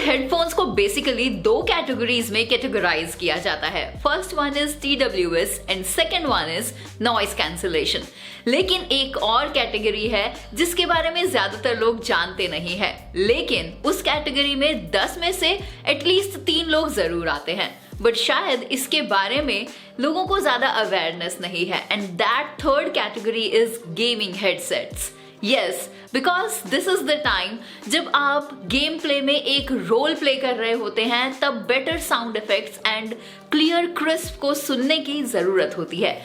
Headphones को basically दो categories में कैटेगराइज किया जाता है। First one is TWS and second one is noise cancellation. लेकिन एक और कैटेगरी है जिसके बारे में ज्यादातर लोग जानते नहीं है, लेकिन उस कैटेगरी में 10 में से एटलीस्ट 3 लोग जरूर आते हैं, बट शायद इसके बारे में लोगों को ज्यादा अवेयरनेस नहीं है। And that third category is gaming headsets. Yes, because this is the time जब आप गेम प्ले में एक रोल प्ले कर रहे होते हैं, तब better sound effects and clear crisp को सुनने की जरूरत होती है,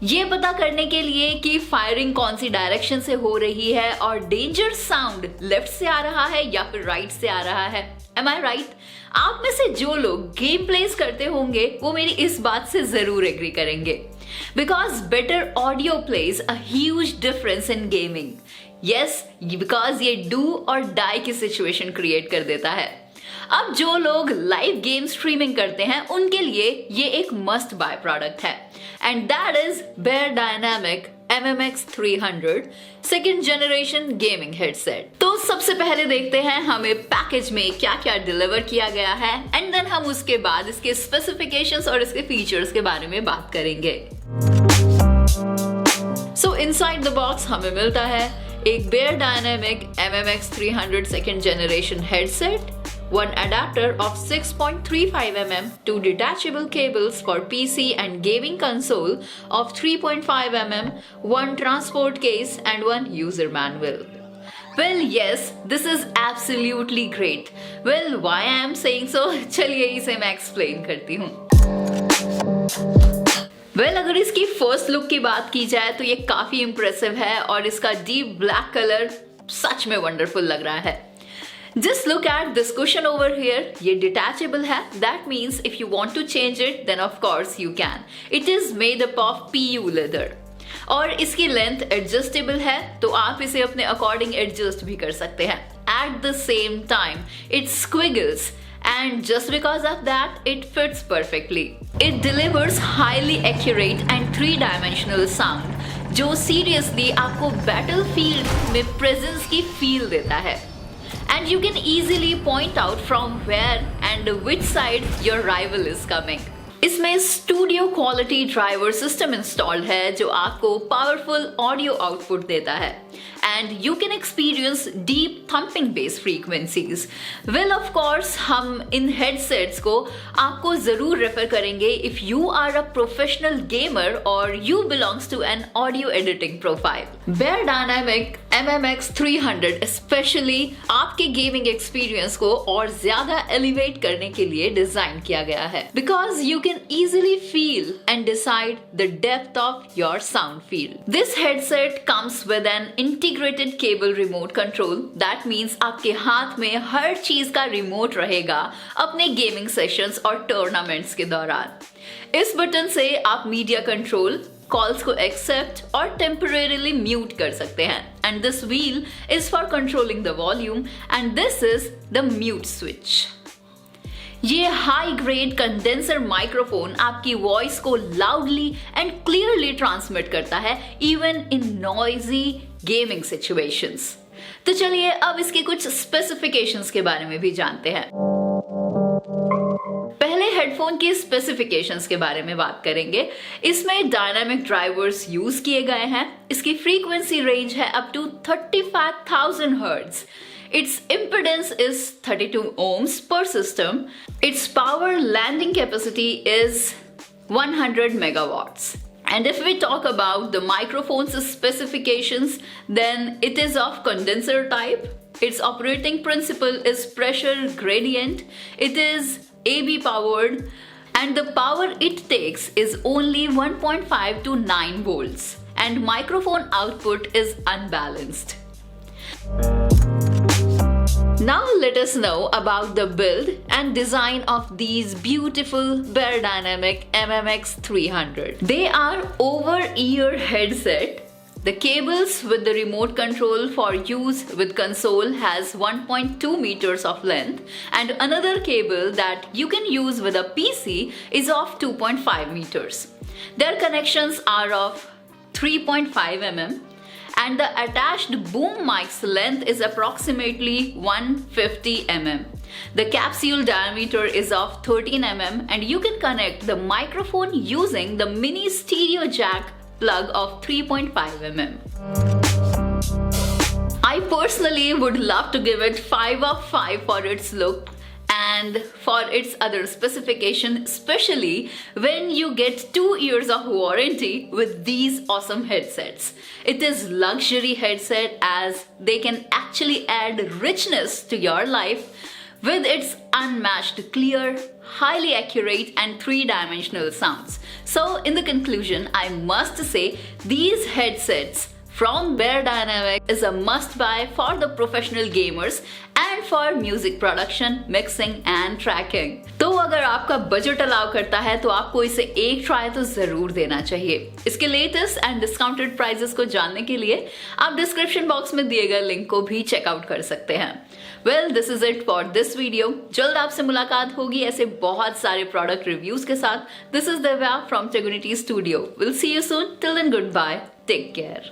ये पता करने के लिए कि फायरिंग कौन सी डायरेक्शन से हो रही है और डेंजर साउंड लेफ्ट से आ रहा है या फिर राइट से आ रहा है। Am I right? आप में से जो लोग गेम प्लेस करते होंगे वो मेरी इस बात से जरूर एग्री करेंगे, because better audio plays a huge difference in gaming. Yes, because ये do or die की सिचुएशन क्रिएट कर देता है। अब जो लोग लाइव गेम स्ट्रीमिंग करते हैं उनके लिए ये एक मस्ट बाय प्रोडक्ट है, and that is Beyerdynamic MMX 300 second generation gaming headset. तो सबसे पहले देखते हैं हमें पैकेज में क्या क्या डिलीवर किया गया है, एंड देन हम उसके बाद इसके स्पेसिफिकेशंस और इसके फीचर्स के बारे में बात करेंगे। सो इनसाइड द बॉक्स हमें मिलता है एक Beyerdynamic MMX 300 second generation headset, one adapter of 6.35 mm, 2 detachable cables for PC and gaming console of 3.5 mm, 1 transport case and 1 user manual. Well, yes, this is absolutely great. Well, why I am saying so? चलिए इसे मैं explain करती हूँ। अगर इसकी first look की बात की जाए तो ये काफी इंप्रेसिव है और इसका डीप ब्लैक कलर सच में वंडरफुल लग रहा है। Just look at this cushion over here. ये detachable है. That means if you want to change it, then of course you can. It is made up of PU leather. और इसकी length adjustable है, तो आप इसे अपने अकॉर्डिंग एडजस्ट भी कर सकते हैं। At the same time, it squiggles. And just because of that, it fits perfectly. It delivers highly accurate and 3-dimensional sound, जो seriously आपको battlefield में presence की feel देता है। And you can easily point out from where and which side your rival is coming. इसमें studio quality driver system installed है जो आपको पावरफुल ऑडियो आउटपुट देता है, and you can experience deep thumping bass frequencies. Well, of course, हम इन headsets को आपको जरूर रेफर करेंगे if you are a professional gamer or you belongs to an audio editing profile. Beyerdynamic MMX 300 especially आपके gaming experience को और ज्यादा elevate करने के लिए डिजाइन किया गया है, because you can easily feel and decide the depth of your sound field. This headset comes with an integrated cable remote control. That means आपके हाथ में हर चीज का रिमोट रहेगा अपने गेमिंग सेशंस और टूर्नामेंट्स के दौरान। इस बटन से आप मीडिया कंट्रोल, कॉल्स को एक्सेप्ट और टेम्परेरीली म्यूट कर सकते हैं, and this wheel is for controlling the volume and this is the mute switch. ये हाई ग्रेड कंडेंसर माइक्रोफोन आपकी वॉइस को लाउडली एंड क्लियरली ट्रांसमिट करता है even in noisy gaming situations. तो चलिए अब इसके कुछ स्पेसिफिकेशंस के बारे में भी जानते हैं। पहले हेडफोन की स्पेसिफिकेशंस के बारे में बात करेंगे। इसमें डायनामिक ड्राइवर्स यूज किए गए हैं। इसकी फ्रीक्वेंसी रेंज है up to 35,000 hertz. Its impedance is 32 ohms per system. Its power landing capacity is 100 megawatts. And if we talk about the microphone's specifications, then it is of condenser type. Its operating principle is pressure gradient. It is AB powered. And the power it takes is only 1.5 to 9 volts. And microphone output is unbalanced. Now let us know about the build and design of these beautiful Beyerdynamic MMX 300. They are over-ear headset The cables with the remote control for use with console has 1.2 meters of length, and another cable that you can use with a PC is of 2.5 meters. Their connections are of 3.5 mm, and the attached boom mic's length is approximately 150 mm. The capsule diameter is of 13 mm, and you can connect the microphone using the mini stereo jack plug of 3.5 mm. I personally would love to give it 5 of 5 for its look and for its other specification, especially when you get 2 years of warranty with these awesome headsets. It is luxury headset as they can actually add richness to your life with its unmatched clear, highly accurate and three-dimensional sounds. So in the conclusion, I must say these headsets from Beyerdynamic is a must-buy for the professional gamers and for music production, mixing and tracking. तो अगर आपका budget allow करता है तो आपको इसे एक try तो जरूर देना चाहिए। इसके लेटेस्ट एंड डिस्काउंटेड प्राइसेस को जानने के लिए आप डिस्क्रिप्शन बॉक्स में दिए गए लिंक को भी चेकआउट कर सकते हैं। Well, this is it for this video. जल्द आपसे मुलाकात होगी ऐसे बहुत सारे प्रोडक्ट रिव्यूज के साथ। This is Divya from Tegonity studio. Will see you soon. Till then, goodbye, take care.